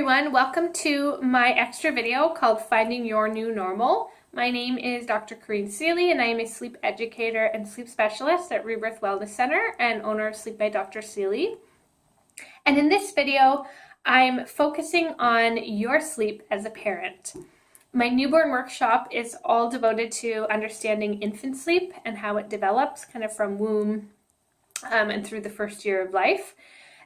everyone, welcome to my extra video called Finding Your New Normal. My name is Dr. Corrine Seeley and I am a sleep educator and sleep specialist at Rebirth Wellness Center and owner of Sleep by Dr. Seeley. And in this video, I'm focusing on your sleep as a parent. My newborn workshop is all devoted to understanding infant sleep and how it develops kind of from womb and through the first year of life.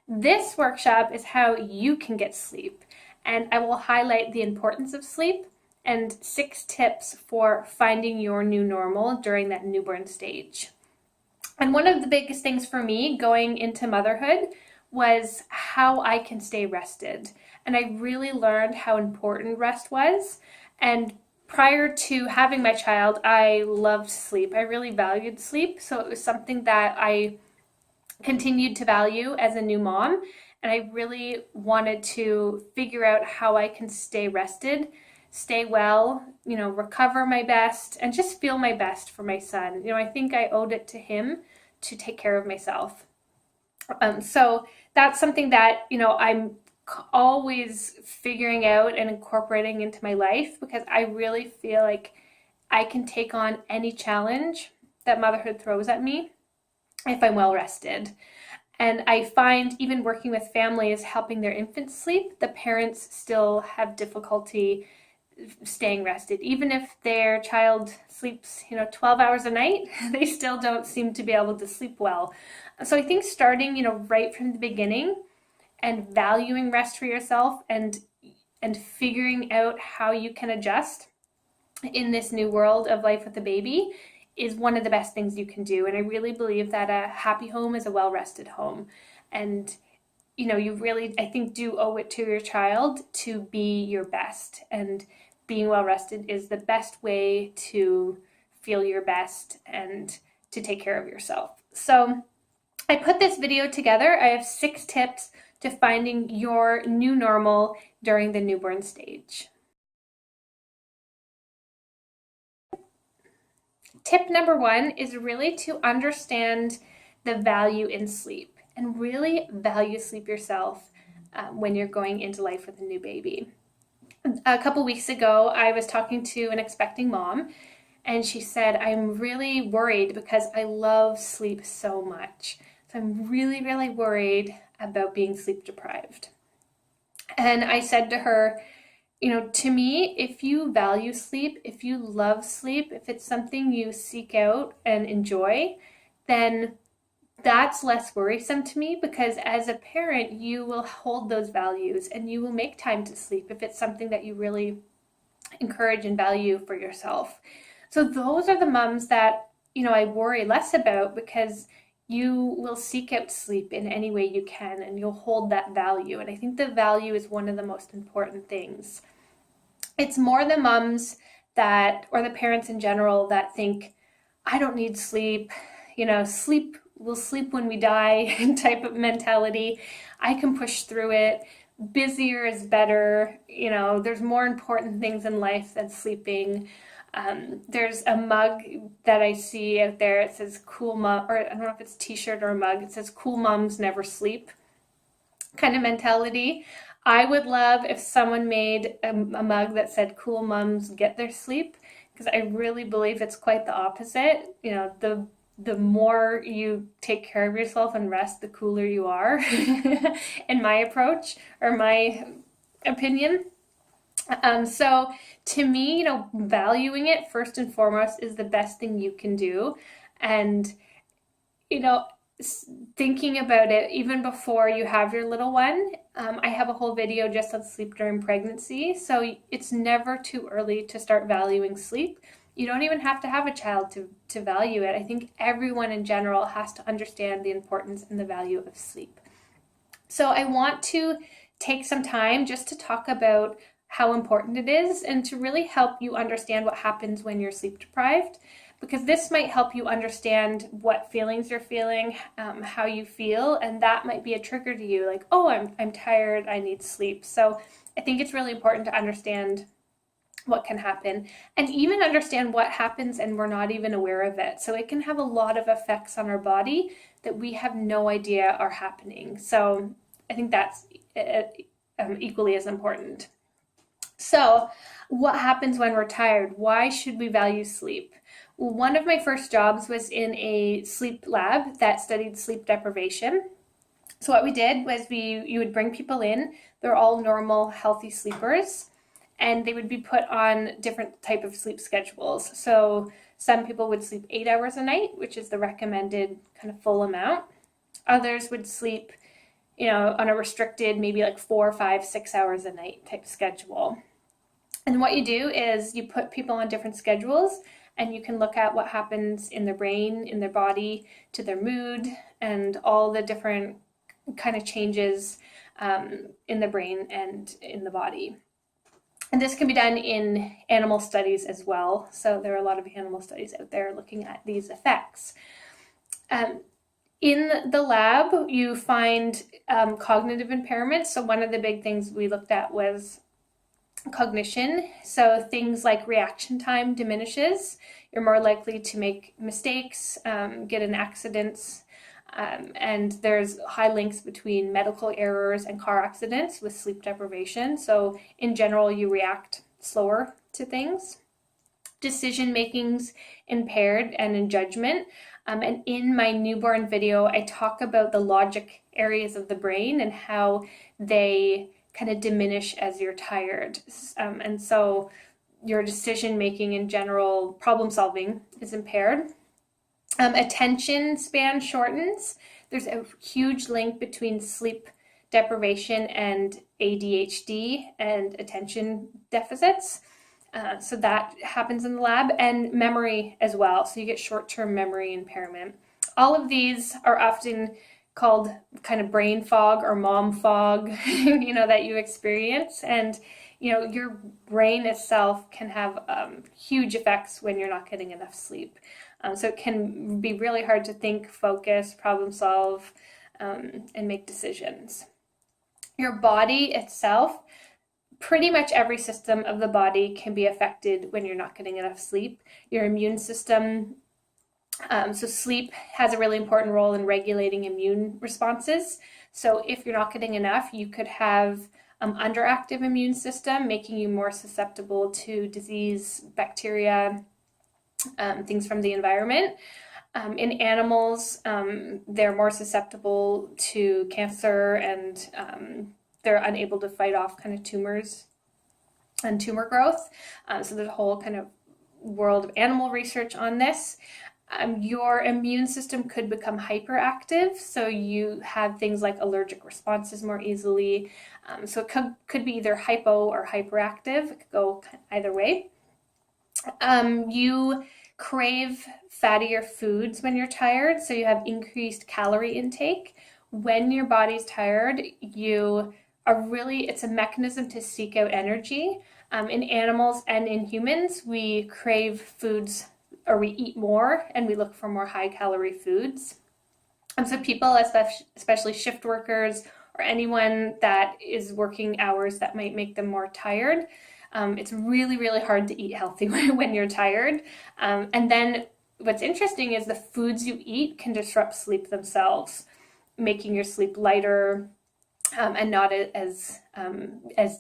This workshop is how you can get sleep, and I will highlight the importance of sleep and 6 tips for finding your new normal during that newborn stage. And one of the biggest things for me going into motherhood was how I can stay rested. And I really learned how important rest was. And prior to having my child, I loved sleep. I really valued sleep. So it was something that I continued to value as a new mom, and I really wanted to figure out how I can stay rested, stay well, recover my best, and just feel my best for my son. I think I owed it to him to take care of myself. So that's something that, I'm always figuring out and incorporating into my life, because I really feel like I can take on any challenge that motherhood throws at me if I'm well rested. And I find even working with families helping their infants sleep, the parents still have difficulty staying rested. Even if their child sleeps, 12 hours a night, they still don't seem to be able to sleep well. So I think starting, right from the beginning and valuing rest for yourself and figuring out how you can adjust in this new world of life with a baby is one of the best things you can do. And I really believe that a happy home is a well-rested home. And, you really, I think, do owe it to your child to be your best. And being well-rested is the best way to feel your best and to take care of yourself. So I put this video together. I have 6 tips to finding your new normal during the newborn stage. Tip number 1 is really to understand the value in sleep and really value sleep yourself when you're going into life with a new baby. A couple weeks ago, I was talking to an expecting mom, and she said, I'm really worried because I love sleep so much. So I'm really, really worried about being sleep deprived. And I said to her, to me, if you value sleep, if you love sleep, if it's something you seek out and enjoy, then that's less worrisome to me, because as a parent, you will hold those values and you will make time to sleep if it's something that you really encourage and value for yourself. So those are the moms that, I worry less about, because you will seek out sleep in any way you can and you'll hold that value. And I think the value is one of the most important things. It's more the moms or the parents in general that think, I don't need sleep, we'll sleep when we die type of mentality. I can push through it. Busier is better. There's more important things in life than sleeping. There's a mug that I see out there. It says cool mom, or I don't know if it's a t-shirt or a mug. It says cool moms never sleep kind of mentality. I would love if someone made a mug that said cool moms get their sleep, because I really believe it's quite the opposite. The more you take care of yourself and rest, the cooler you are in my approach or my opinion. So to me, valuing it first and foremost is the best thing you can do. And, thinking about it even before you have your little one. I have a whole video just on sleep during pregnancy. So it's never too early to start valuing sleep. You don't even have to have a child to value it. I think everyone in general has to understand the importance and the value of sleep. So I want to take some time just to talk about how important it is and to really help you understand what happens when you're sleep deprived, because this might help you understand what feelings you're feeling, how you feel, and that might be a trigger to you, like, oh, I'm tired, I need sleep. So I think it's really important to understand what can happen and even understand what happens and we're not even aware of it. So it can have a lot of effects on our body that we have no idea are happening. So I think that's equally as important. So what happens when we're tired? Why should we value sleep? Well, one of my first jobs was in a sleep lab that studied sleep deprivation. So what we did was you would bring people in. They're all normal, healthy sleepers, and they would be put on different type of sleep schedules. So some people would sleep 8 hours a night, which is the recommended kind of full amount. Others would sleep, on a restricted, maybe like 4, 5, 6 hours a night type schedule. And what you do is you put people on different schedules, and you can look at what happens in their brain, in their body, to their mood, and all the different kind of changes in the brain and in the body. And this can be done in animal studies as well. So there are a lot of animal studies out there looking at these effects. In the lab, you find cognitive impairment. So one of the big things we looked at was cognition. So things like reaction time diminishes. You're more likely to make mistakes, get in accidents, and there's high links between medical errors and car accidents with sleep deprivation. So in general, you react slower to things. Decision making's impaired and in judgment. And in my newborn video, I talk about the logic areas of the brain and how they kind of diminish as you're tired. And so your decision making in general, problem solving is impaired. Attention span shortens. There's a huge link between sleep deprivation and ADHD and attention deficits. So that happens in the lab, and memory as well. So you get short-term memory impairment. All of these are often called kind of brain fog or mom fog, that you experience. And, your brain itself can have huge effects when you're not getting enough sleep. So it can be really hard to think, focus, problem solve, and make decisions. Your body itself, pretty much every system of the body can be affected when you're not getting enough sleep. Your immune system, so sleep has a really important role in regulating immune responses. So if you're not getting enough, you could have underactive immune system, making you more susceptible to disease, bacteria, things from the environment. In animals, they're more susceptible to cancer, and they're unable to fight off kind of tumors and tumor growth. So there's a whole kind of world of animal research on this. Your immune system could become hyperactive, so you have things like allergic responses more easily. So it could be either hypo or hyperactive. It could go either way. You crave fattier foods when you're tired, so you have increased calorie intake. When your body's tired, it's a mechanism to seek out energy. In animals and in humans, we crave foods, or we eat more, and we look for more high calorie foods. So people, especially shift workers or anyone that is working hours that might make them more tired, it's really, really hard to eat healthy when you're tired. And then what's interesting is the foods you eat can disrupt sleep themselves, making your sleep lighter and not as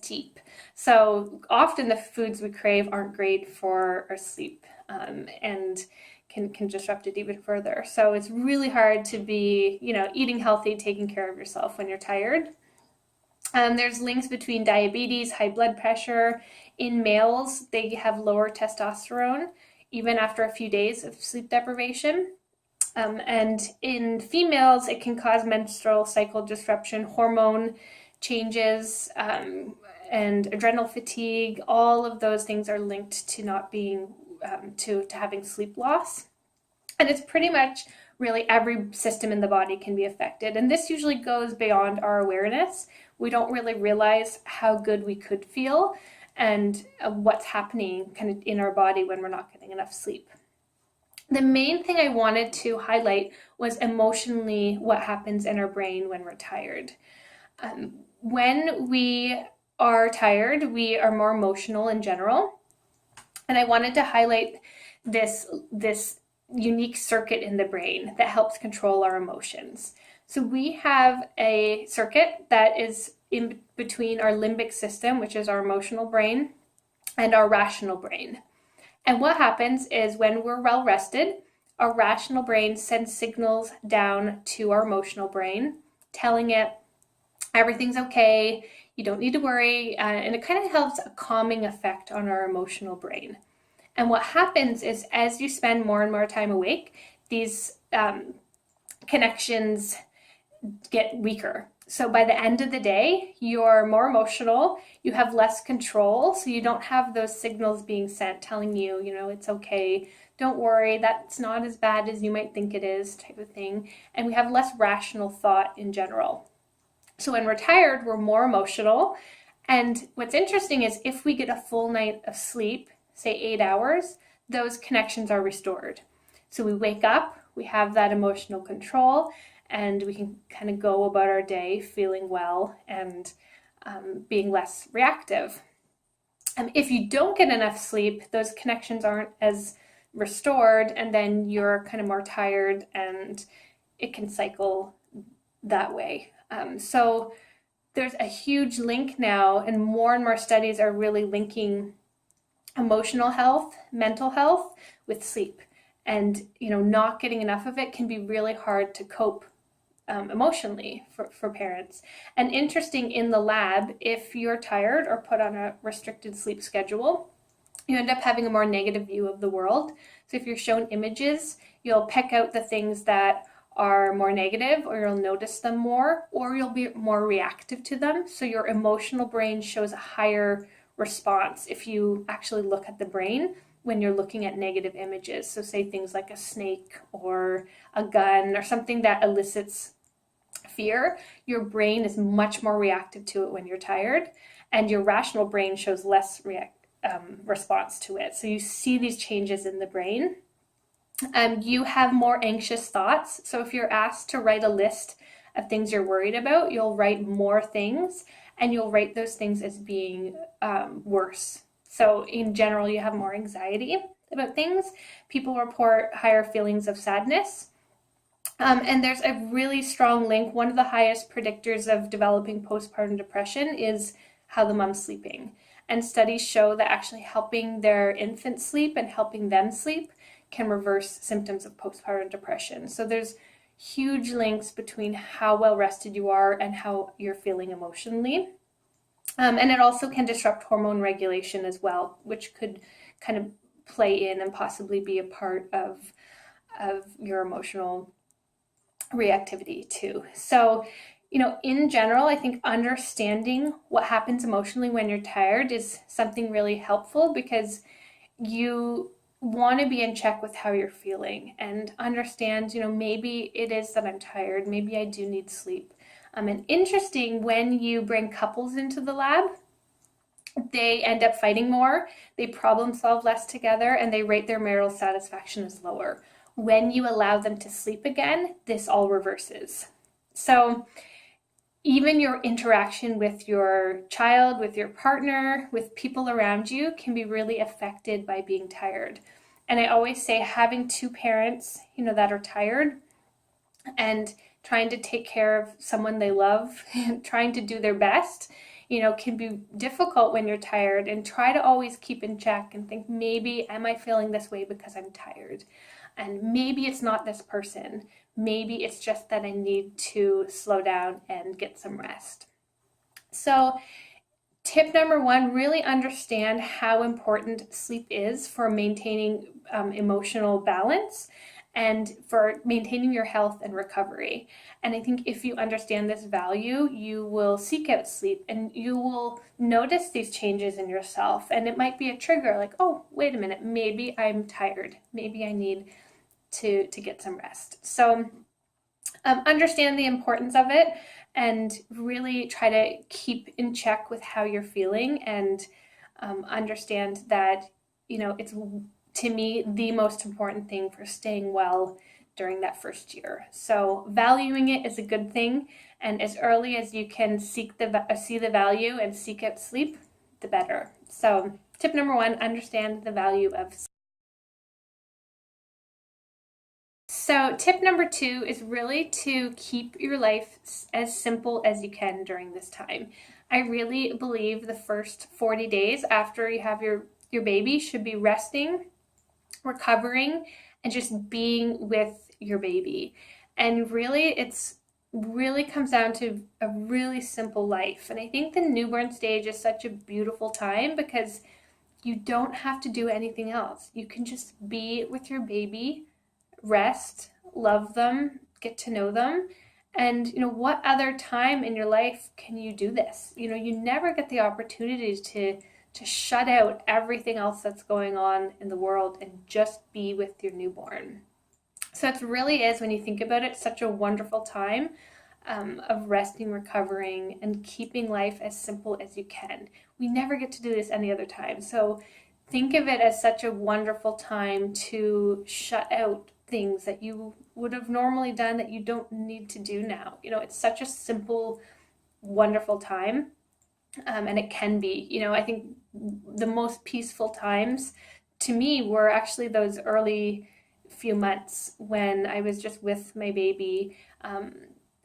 deep. So often the foods we crave aren't great for our sleep, and can disrupt it even further. So it's really hard to be, eating healthy, taking care of yourself when you're tired. There's links between diabetes, high blood pressure. In males, they have lower testosterone even after a few days of sleep deprivation. And in females, it can cause menstrual cycle disruption, hormone changes, and adrenal fatigue. All of those things are linked to not being, to having sleep loss. And it's pretty much really every system in the body can be affected. And this usually goes beyond our awareness. We don't really realize how good we could feel and what's happening kind of in our body when we're not getting enough sleep. The main thing I wanted to highlight was emotionally what happens in our brain when we're tired. When we are tired, we are more emotional in general. And I wanted to highlight this unique circuit in the brain that helps control our emotions. So we have a circuit that is in between our limbic system, which is our emotional brain, and our rational brain. And what happens is when we're well rested, our rational brain sends signals down to our emotional brain, telling it everything's okay, you don't need to worry, and it kind of helps a calming effect on our emotional brain. And what happens is as you spend more and more time awake, these connections get weaker. So by the end of the day, you're more emotional, you have less control, so you don't have those signals being sent telling you, it's okay, don't worry, that's not as bad as you might think it is, type of thing. And we have less rational thought in general. So when we're tired, we're more emotional. And what's interesting is if we get a full night of sleep, say 8 hours, those connections are restored. So we wake up, we have that emotional control, and we can kind of go about our day feeling well and being less reactive. If you don't get enough sleep, those connections aren't as restored, and then you're kind of more tired, and it can cycle that way. So there's a huge link now, and more studies are really linking emotional health, mental health with sleep. And not getting enough of it can be really hard to cope emotionally for parents. And interesting, in the lab, if you're tired or put on a restricted sleep schedule, you end up having a more negative view of the world. So if you're shown images, you'll pick out the things that are more negative, or you'll notice them more, or you'll be more reactive to them. So your emotional brain shows a higher response if you actually look at the brain when you're looking at negative images. So say things like a snake or a gun or something that elicits fear, your brain is much more reactive to it when you're tired, and your rational brain shows less response to it. So you see these changes in the brain. You have more anxious thoughts. So if you're asked to write a list of things you're worried about, you'll write more things, and you'll rate those things as being worse. So in general, you have more anxiety about things. People report higher feelings of sadness. And there's a really strong link. One of the highest predictors of developing postpartum depression is how the mom's sleeping. And studies show that actually helping their infant sleep and helping them sleep can reverse symptoms of postpartum depression. So there's huge links between how well rested you are and how you're feeling emotionally. And it also can disrupt hormone regulation as well, which could kind of play in and possibly be a part of your emotional reactivity too. So, in general, I think understanding what happens emotionally when you're tired is something really helpful, because you want to be in check with how you're feeling and understand, maybe it is that I'm tired, maybe I do need sleep. And interesting, when you bring couples into the lab, they end up fighting more, they problem solve less together, and they rate their marital satisfaction as lower. When you allow them to sleep again, this all reverses. So even your interaction with your child, with your partner, with people around you can be really affected by being tired. And I always say having two parents, that are tired and trying to take care of someone they love and trying to do their best, can be difficult when you're tired. And try to always keep in check and think, maybe am I feeling this way because I'm tired? And maybe it's not this person. Maybe it's just that I need to slow down and get some rest. So tip number one, really understand how important sleep is for maintaining emotional balance and for maintaining your health and recovery. And I think if you understand this value, you will seek out sleep and you will notice these changes in yourself. And it might be a trigger like, oh, wait a minute, maybe I'm tired. Maybe I need to get some rest. So understand the importance of it and really try to keep in check with how you're feeling, and understand that, it's, to me, the most important thing for staying well during that first year. So valuing it is a good thing, and as early as you can see the value and seek out sleep, the better. So tip number one, understand the value of sleep. So tip number 2 is really to keep your life as simple as you can during this time. I really believe the first 40 days after you have your baby should be resting, recovering, and just being with your baby. And really, it's really comes down to a really simple life. And I think the newborn stage is such a beautiful time because you don't have to do anything else. You can just be with your baby, rest, love them, get to know them. And what other time in your life can you do this? You never get the opportunity to shut out everything else that's going on in the world and just be with your newborn. So it really is, when you think about it, such a wonderful time of resting, recovering, and keeping life as simple as you can. We never get to do this any other time. So think of it as such a wonderful time to shut out things that you would have normally done that you don't need to do now. It's such a simple, wonderful time. And it can be, I think the most peaceful times to me were actually those early few months when I was just with my baby,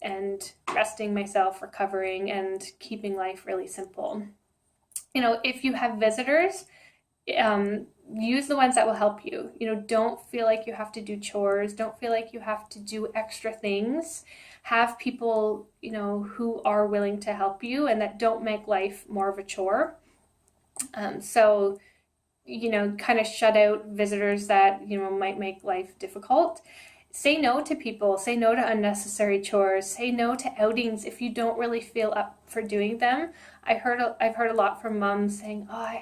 and resting myself, recovering, and keeping life really simple. If you have visitors, use the ones that will help you. Don't feel like you have to do chores. Don't feel like you have to do extra things. Have people, who are willing to help you and that don't make life more of a chore. So, kind of shut out visitors that, might make life difficult. Say no to people. Say no to unnecessary chores. Say no to outings if you don't really feel up for doing them. I've heard a lot from moms saying, "Oh,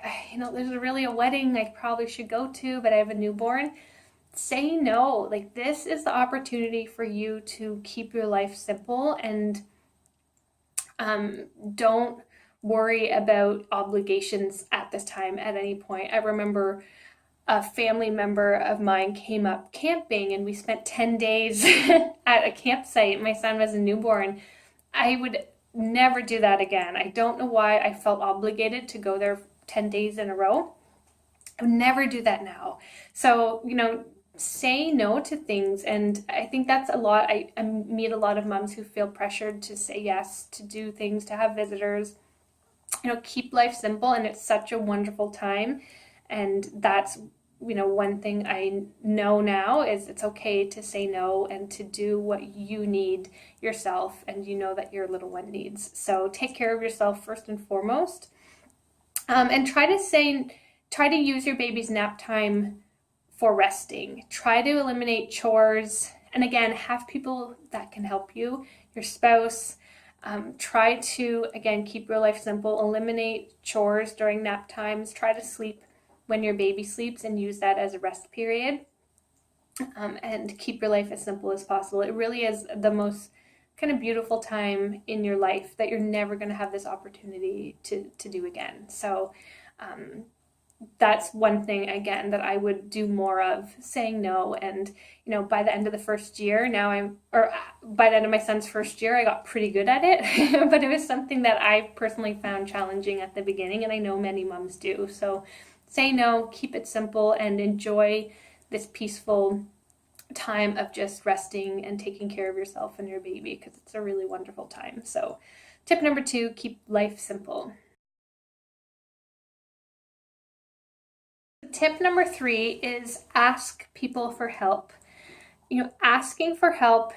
there's really a wedding I probably should go to, but I have a newborn." Say no. Like, this is the opportunity for you to keep your life simple, and don't worry about obligations at this time at any point. I remember a family member of mine came up camping and we spent 10 days at a campsite. My son was a newborn. I would never do that again. I don't know why I felt obligated to go there 10 days in a row. I would never do that now. So, say no to things. And I think that's a lot. I meet a lot of moms who feel pressured to say yes, to do things, to have visitors. Keep life simple, and it's such a wonderful time. And that's one thing I know now is it's okay to say no and to do what you need yourself and that your little one needs. So take care of yourself first and foremost. And try to use your baby's nap time for resting. Try to eliminate chores. And again, have people that can help you, your spouse. Try to, again, keep your life simple. Eliminate chores during nap times. Try to sleep when your baby sleeps and use that as a rest period, and keep your life as simple as possible. It really is the most kind of beautiful time in your life that you're never going to have this opportunity to do again. So that's one thing, again, that I would do more of, saying no. And by the end of the first year, by the end of my son's first year, I got pretty good at it. But it was something that I personally found challenging at the beginning, and I know many moms do. So say no, keep it simple, and enjoy this peaceful time of just resting and taking care of yourself and your baby, because it's a really wonderful time. So tip number 2, keep life simple. Tip number 3 is ask people for help. Asking for help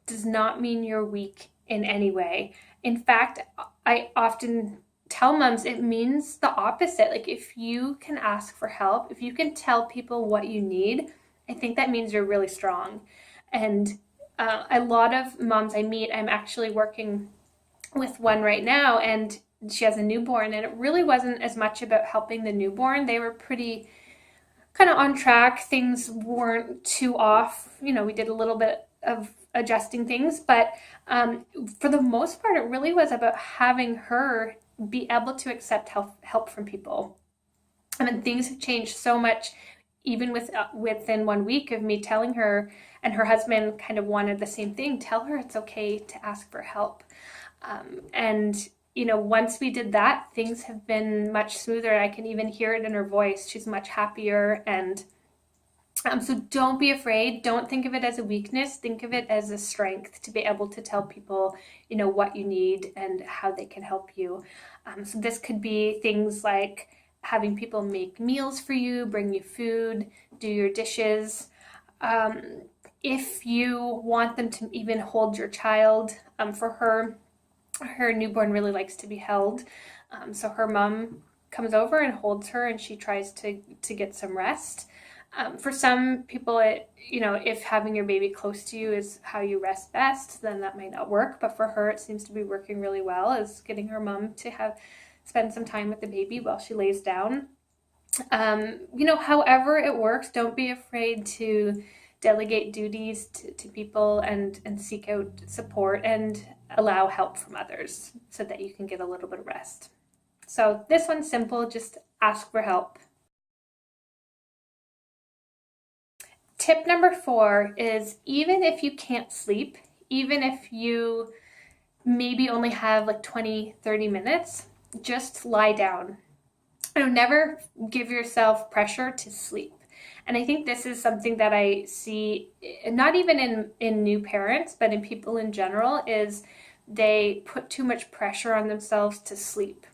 does not mean you're weak in any way. In fact, I often tell moms it means the opposite. Like, if you can ask for help, if you can tell people what you need, I think that means you're really strong. And a lot of moms I meet, I'm actually working with one right now, and she has a newborn, and it really wasn't as much about helping the newborn. They were pretty kind of on track. Things weren't too off. We did a little bit of adjusting things, but for the most part, it really was about having her be able to accept help from people. I mean, things have changed so much, even within 1 week of me telling her, and her husband kind of wanted the same thing. Tell her it's okay to ask for help. And once we did that, things have been much smoother. I can even hear it in her voice. She's much happier, and So don't be afraid. Don't think of it as a weakness. Think of it as a strength to be able to tell people, what you need and how they can help you. So this could be things like having people make meals for you, bring you food, do your dishes. Um, if you want them to even hold your child, for her newborn really likes to be held. So her mom comes over and holds her, and she tries to get some rest. For some people, if having your baby close to you is how you rest best, then that might not work. But for her, it seems to be working really well, is getting her mom to spend some time with the baby while she lays down. However it works, don't be afraid to delegate duties to people and seek out support and allow help from others so that you can get a little bit of rest. So this one's simple, just ask for help. Tip number 4 is, even if you can't sleep, even if you maybe only have like 20-30 minutes, just lie down. Never give yourself pressure to sleep. And I think this is something that I see, not even in new parents, but in people in general, is they put too much pressure on themselves to sleep.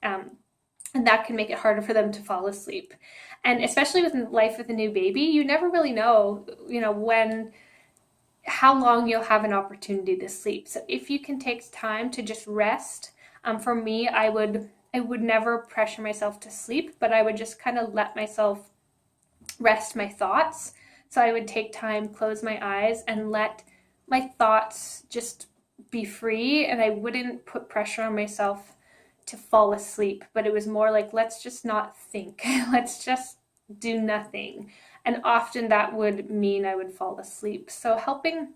And that can make it harder for them to fall asleep. And especially with life with a new baby, you never really know, how long you'll have an opportunity to sleep. So if you can take time to just rest, for me, I would never pressure myself to sleep, but I would just kind of let myself rest my thoughts. So I would take time, close my eyes, and let my thoughts just be free, and I wouldn't put pressure on myself to fall asleep, but it was more like, let's just not think. Let's just do nothing. And often that would mean I would fall asleep. So helping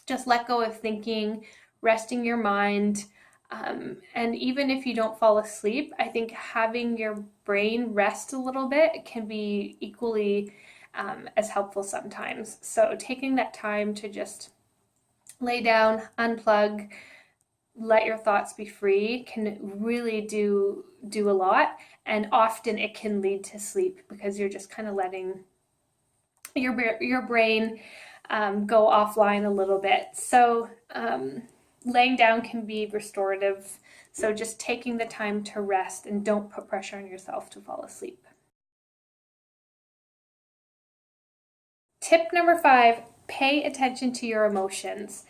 just let go of thinking, resting your mind. And even if you don't fall asleep, I think having your brain rest a little bit can be equally as helpful sometimes. So taking that time to just lay down, unplug, let your thoughts be free can really do a lot. And often it can lead to sleep because you're just kind of letting your brain go offline a little bit. So laying down can be restorative. So just taking the time to rest, and don't put pressure on yourself to fall asleep. Tip number 5, pay attention to your emotions.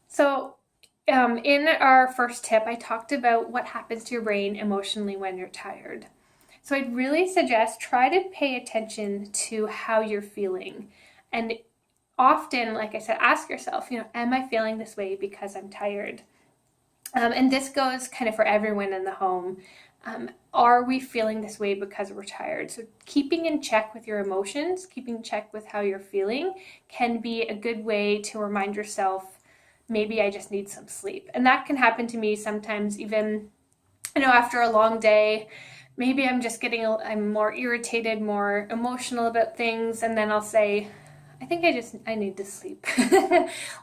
So in our first tip, I talked about what happens to your brain emotionally when you're tired. So I'd really suggest try to pay attention to how you're feeling. And often, like I said, ask yourself, am I feeling this way because I'm tired? And this goes kind of for everyone in the home. Are we feeling this way because we're tired? So keeping in check with your emotions, keeping in check with how you're feeling can be a good way to remind yourself, maybe I just need some sleep. And that can happen to me sometimes, even, after a long day. Maybe I'm more irritated, more emotional about things, and then I'll say, I think I need to sleep.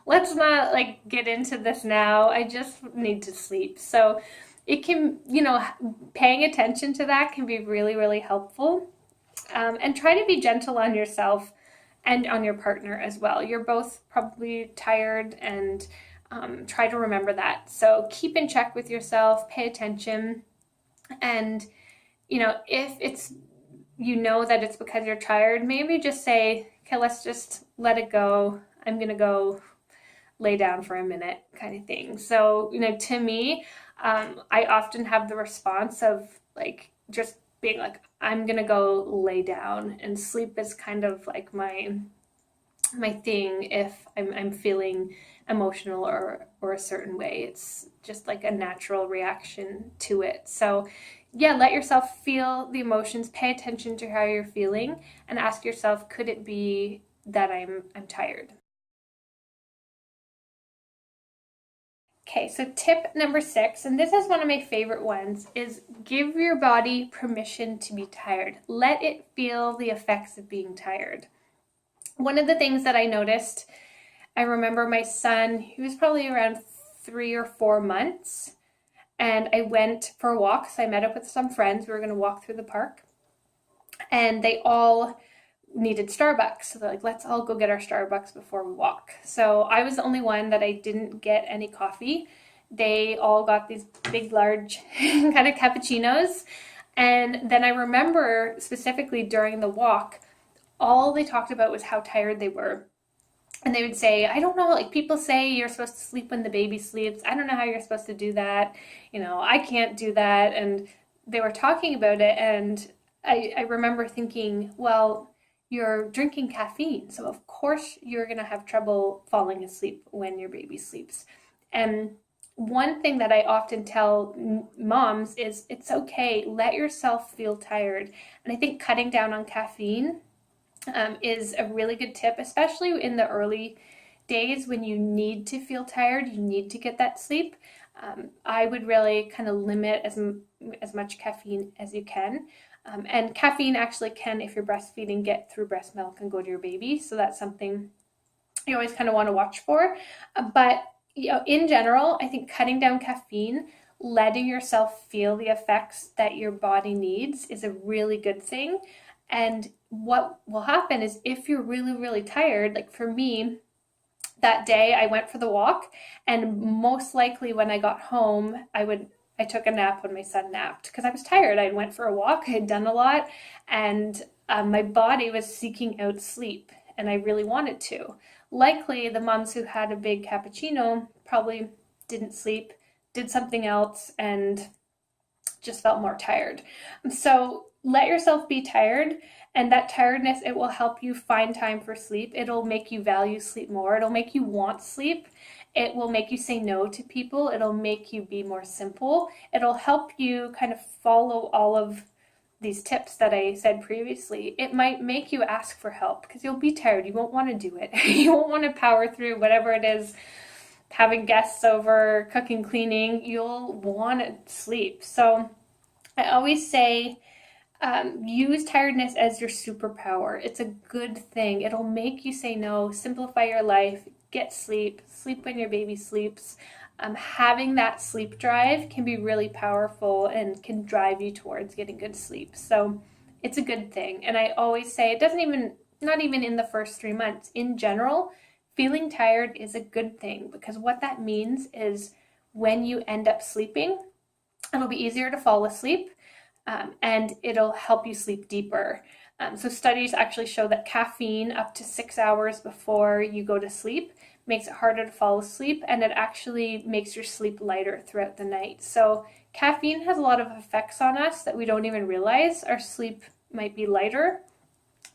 Let's not get into this now. I just need to sleep. So it can, paying attention to that can be really, really helpful. And try to be gentle on yourself and on your partner as well. You're both probably tired, and try to remember that. So keep in check with yourself, pay attention, and if it's that it's because you're tired, maybe just say, okay, let's just let it go. I'm gonna go lay down for a minute, kind of thing. So to me, I often have the response of just being like, I'm gonna go lay down, and sleep is kind of like my thing if I'm feeling emotional or a certain way. It's just like a natural reaction to it. So yeah, let yourself feel the emotions, pay attention to how you're feeling, and ask yourself, could it be that I'm tired? Okay, so tip number 6, and this is one of my favorite ones, is give your body permission to be tired. Let it feel the effects of being tired. One of the things that I noticed, I remember my son, he was probably around 3 or 4 months, and I went for a walk. So I met up with some friends. We were going to walk through the park, and they all needed Starbucks. So they're like, let's all go get our Starbucks before we walk. So I was the only one that I didn't get any coffee. They all got these big, large kind of cappuccinos. And then I remember specifically during the walk, all they talked about was how tired they were. And they would say, I don't know, like people say you're supposed to sleep when the baby sleeps. I don't know how you're supposed to do that. I can't do that. And they were talking about it. And I remember thinking, well, you're drinking caffeine. So of course you're going to have trouble falling asleep when your baby sleeps. And one thing that I often tell moms is it's okay, let yourself feel tired. And I think cutting down on caffeine is a really good tip, especially in the early days when you need to feel tired, you need to get that sleep. I would really kind of limit as much caffeine as you can. And caffeine actually can, if you're breastfeeding, get through breast milk and go to your baby. So that's something you always kind of want to watch for. But in general, I think cutting down caffeine, letting yourself feel the effects that your body needs is a really good thing. And what will happen is if you're really, really tired, like for me, that day I went for the walk, and most likely when I got home, I took a nap when my son napped because I was tired. I went for a walk, I had done a lot, and my body was seeking out sleep, and I really wanted to. Likely the moms who had a big cappuccino probably didn't sleep, did something else, and just felt more tired. So let yourself be tired, and that tiredness, it will help you find time for sleep. It'll make you value sleep more. It'll make you want sleep. It will make you say no to people. It'll make you be more simple. It'll help you kind of follow all of these tips that I said previously. It might make you ask for help because you'll be tired. You won't want to do it. You won't want to power through whatever it is, having guests over, cooking, cleaning. You'll want to sleep. So I always say, use tiredness as your superpower. It's a good thing. It'll make you say no, simplify your life, get sleep, sleep when your baby sleeps. Having that sleep drive can be really powerful and can drive you towards getting good sleep. So it's a good thing. And I always say not even in the first 3 months, in general, feeling tired is a good thing because what that means is when you end up sleeping, it'll be easier to fall asleep. And it'll help you sleep deeper. So studies actually show that caffeine up to 6 hours before you go to sleep makes it harder to fall asleep, and it actually makes your sleep lighter throughout the night. So caffeine has a lot of effects on us that we don't even realize. Our sleep might be lighter.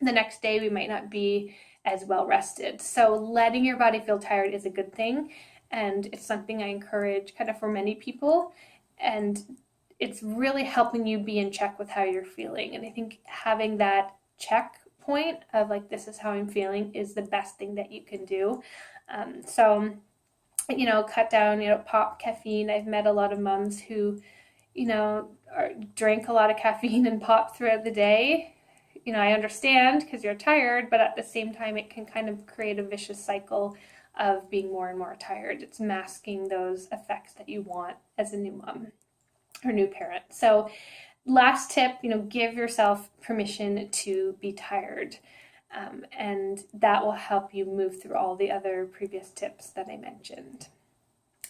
The next day we might not be as well rested. So letting your body feel tired is a good thing, and it's something I encourage kind of for many people. And it's really helping you be in check with how you're feeling. And I think having that checkpoint of like, this is how I'm feeling is the best thing that you can do. So, cut down, pop caffeine. I've met a lot of moms who, drink a lot of caffeine and pop throughout the day. I understand because you're tired, but at the same time, it can kind of create a vicious cycle of being more and more tired. It's masking those effects that you want as a new mom or new parent. So last tip, give yourself permission to be tired. And that will help you move through all the other previous tips that I mentioned.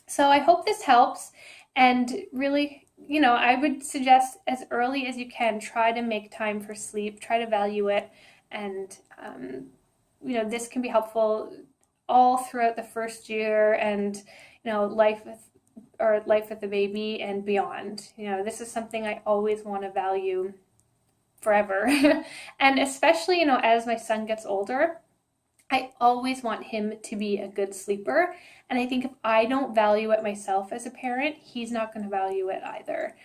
So I hope this helps. And really, I would suggest as early as you can, try to make time for sleep, try to value it. And, this can be helpful all throughout the first year and, life with the baby and beyond. This is something I always want to value forever. And especially, as my son gets older, I always want him to be a good sleeper. And I think if I don't value it myself as a parent, he's not going to value it either.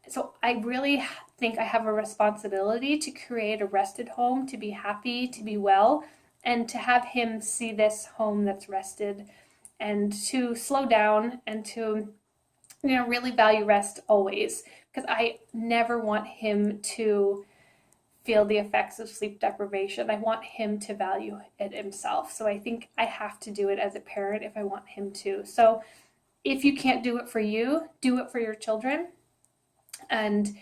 So I really think I have a responsibility to create a rested home, to be happy, to be well, and to have him see this home that's rested, and to slow down and to really value rest always, because I never want him to feel the effects of sleep deprivation. I want him to value it himself. So I think I have to do it as a parent if I want him to. So if you can't do it for you, do it for your children. And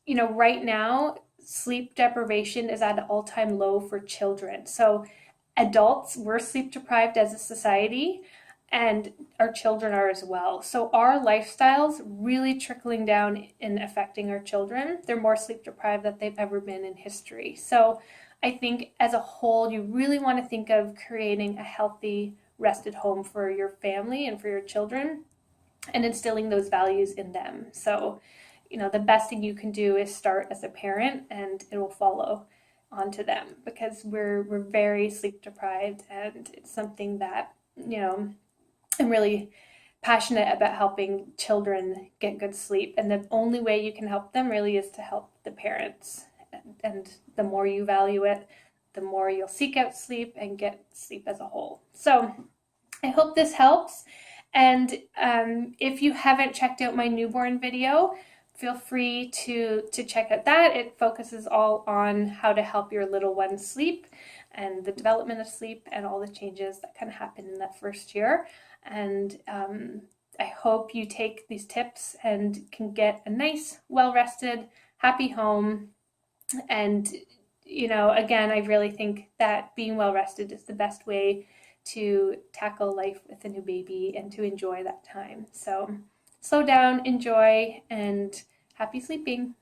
right now, sleep deprivation is at an all-time low for children. So adults, we're sleep deprived as a society, and our children are as well. So our lifestyles really trickling down and affecting our children. They're more sleep deprived than they've ever been in history. So I think as a whole, you really want to think of creating a healthy, rested home for your family and for your children and instilling those values in them. So, the best thing you can do is start as a parent, and it will follow onto them, because we're very sleep deprived, and it's something that, I'm really passionate about helping children get good sleep. And the only way you can help them really is to help the parents. And the more you value it, the more you'll seek out sleep and get sleep as a whole. So I hope this helps. And if you haven't checked out my newborn video, feel free to check out that. It focuses all on how to help your little one sleep and the development of sleep and all the changes that can happen in that first year. And I hope you take these tips and can get a nice, well-rested, happy home. And, again, I really think that being well-rested is the best way to tackle life with a new baby and to enjoy that time. So slow down, enjoy, and happy sleeping.